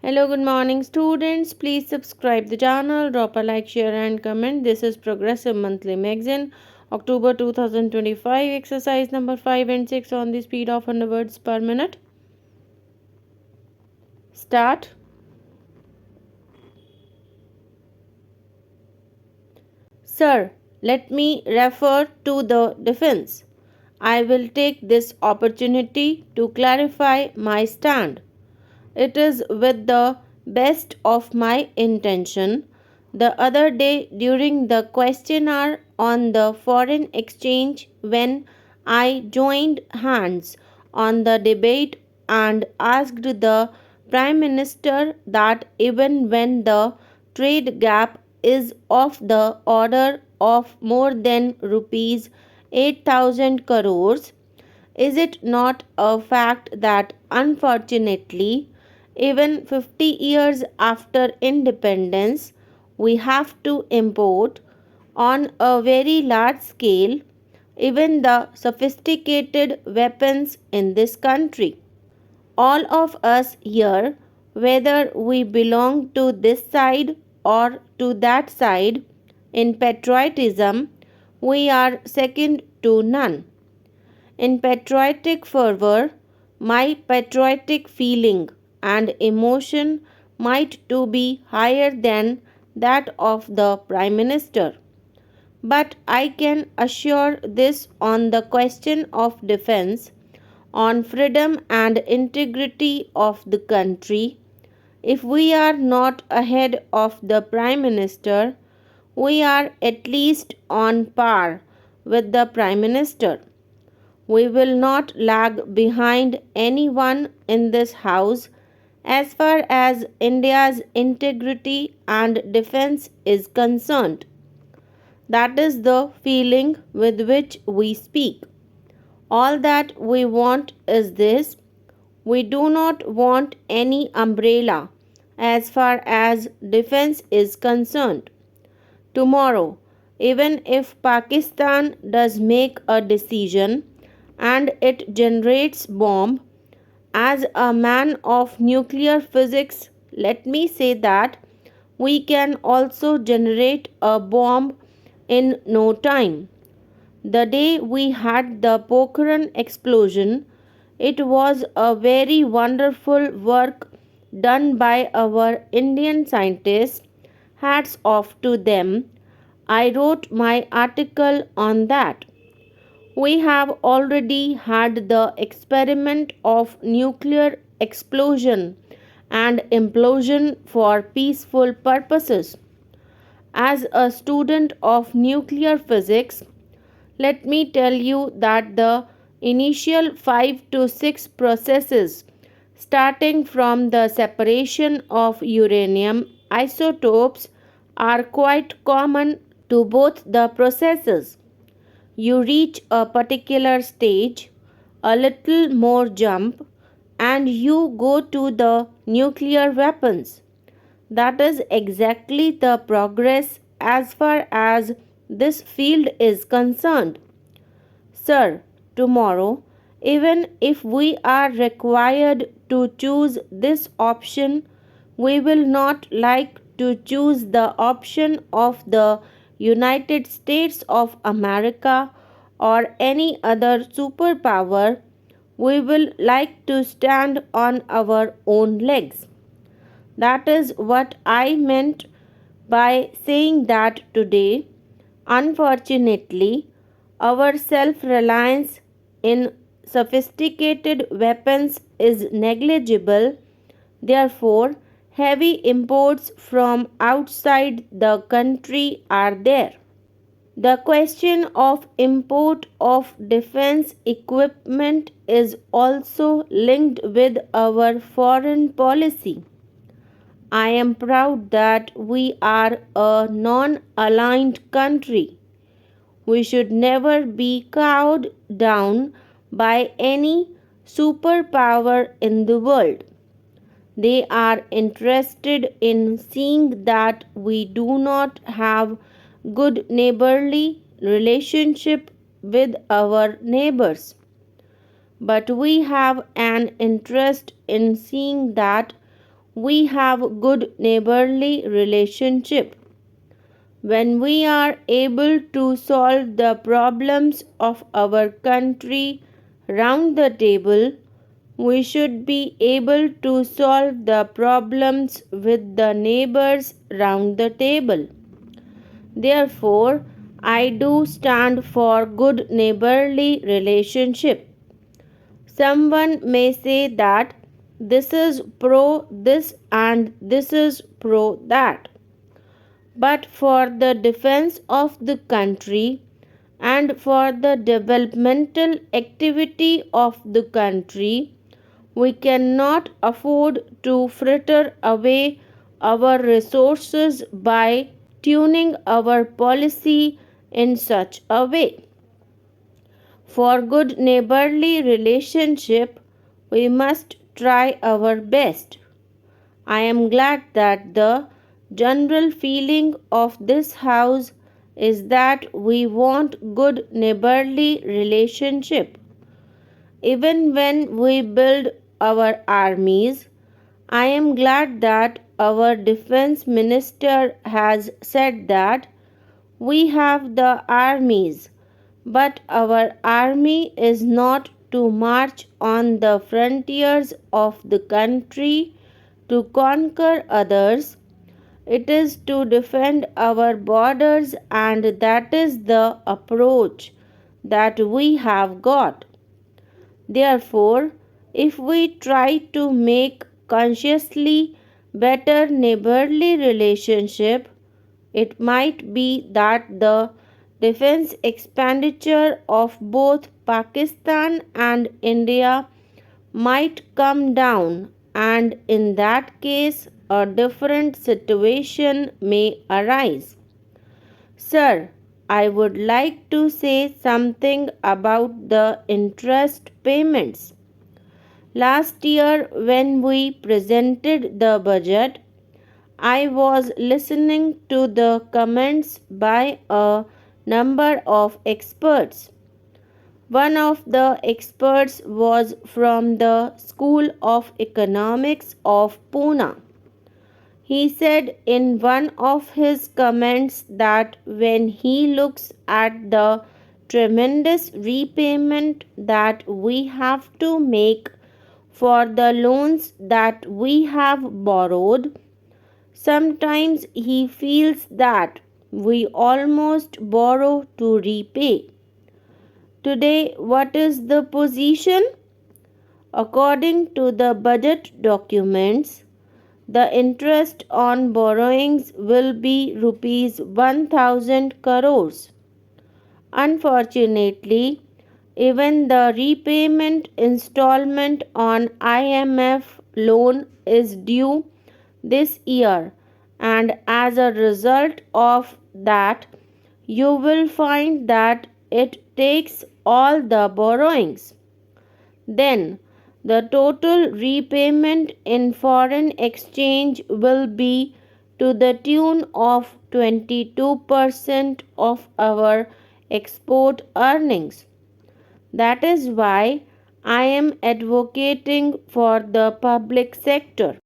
Hello, good morning, students. Please subscribe the channel, drop a like, share, and comment. This is Progressive Monthly Magazine, October 2025, exercise number 5 and 6 on the speed of 100 words per minute. Start. Sir, let me refer to the defense. I will take this opportunity to clarify my stand. It is with the best of my intention. The other day during the question hour on the foreign exchange, when I joined hands on the debate and asked the Prime Minister that even when the trade gap is of the order of more than rupees 8,000 crores, is it not a fact that unfortunately, even 50 years after independence, we have to import on a very large scale even the sophisticated weapons in this country? All of us here, whether we belong to this side or to that side, in patriotism, we are second to none. In patriotic fervor, my patriotic feeling and emotion might too be higher than that of the Prime Minister. But I can assure this on the question of defense, on freedom and integrity of the country. If we are not ahead of the Prime Minister, we are at least on par with the Prime Minister. We will not lag behind anyone in this house as far as India's integrity and defense is concerned. That is the feeling with which we speak. All that we want is this: we do not want any umbrella as far as defense is concerned. Tomorrow, even if Pakistan does make a decision and it generates bomb, as a man of nuclear physics, let me say that we can also generate a bomb in no time. The day we had the Pokhran explosion, it was a very wonderful work done by our Indian scientists. Hats off to them. I wrote my article on that. We have already had the experiment of nuclear explosion and implosion for peaceful purposes. As a student of nuclear physics, let me tell you that the initial 5 to 6 processes, starting from the separation of uranium isotopes, are quite common to both the processes. You reach a particular stage, a little more jump, and you go to the nuclear weapons. That is exactly the progress as far as this field is concerned. Sir, tomorrow, even if we are required to choose this option, we will not like to choose the option of the United States of America or any other superpower. We will like to stand on our own legs. That is what I meant by saying that today, unfortunately, our self reliance in sophisticated weapons is negligible. Therefore, heavy imports from outside the country are there. The question of import of defense equipment is also linked with our foreign policy. I am proud that we are a non aligned country. We should never be cowed down by any superpower in the world. They are interested in seeing that we do not have good neighborly relationship with our neighbors. But we have an interest in seeing that we have good neighborly relationship. When we are able to solve the problems of our country round the table, we should be able to solve the problems with the neighbors round the table. Therefore, I do stand for good neighborly relationship. Someone may say that this is pro this and this is pro that. But for the defense of the country and for the developmental activity of the country, we cannot afford to fritter away our resources by tuning our policy in such a way. For good neighborly relationship, we must try our best. I am glad that the general feeling of this house is that we want good neighborly relationship. Even when we build our armies, I am glad that our defense minister has said that we have the armies, but our army is not to march on the frontiers of the country to conquer others. It is to defend our borders, and that is the approach that we have got. Therefore, if we try to make consciously better neighborly relationship, it might be that the defense expenditure of both Pakistan and India might come down, and in that case, a different situation may arise. Sir, I would like to say something about the interest payments. Last year, when we presented the budget, I was listening to the comments by a number of experts. One of the experts was from the School of Economics of Pune. He said in one of his comments that when he looks at the tremendous repayment that we have to make for the loans that we have borrowed, sometimes he feels that we almost borrow to repay. Today, what is the position? According to the budget documents, the interest on borrowings will be rupees 1000 crores. Unfortunately, even the repayment installment on IMF loan is due this year, and as a result of that, you will find that it takes all the borrowings. Then the total repayment in foreign exchange will be to the tune of 22% of our export earnings. That is why I am advocating for the public sector.